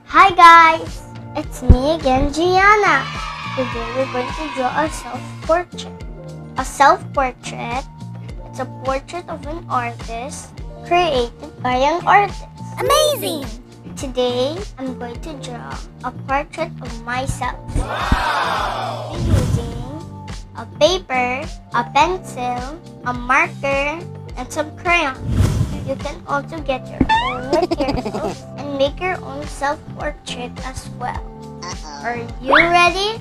Hi guys! It's me again, Gianna. Today we're going to draw a self-portrait. A self-portrait is a portrait of an artist created by an artist. Amazing! Today, I'm going to draw a portrait of myself. Wow! Using a paper, a pencil, a marker, and some crayons. You can also get your own materials and make your own self-portrait as well. Are you ready?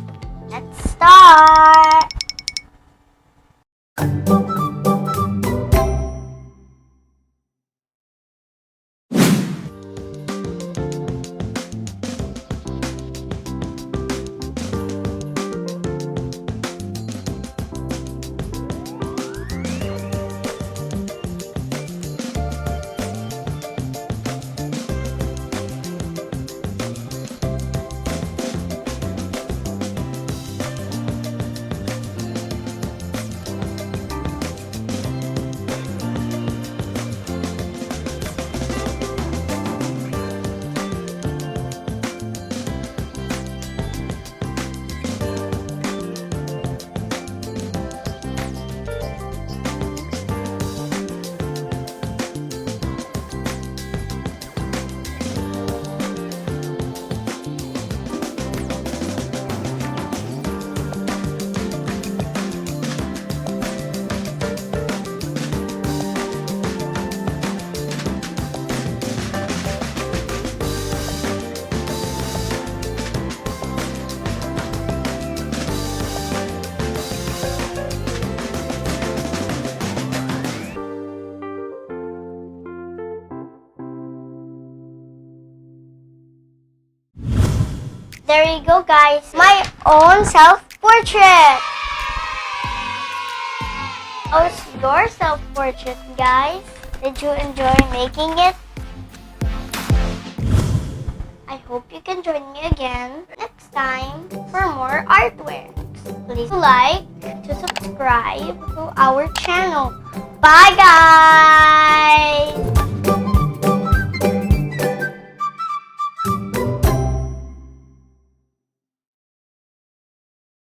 Let's start! There you go, guys. My own self-portrait. How's your self-portrait, guys? Did you enjoy making it? I hope you can join me again next time for more artworks. Please like to subscribe to our channel. Bye, guys!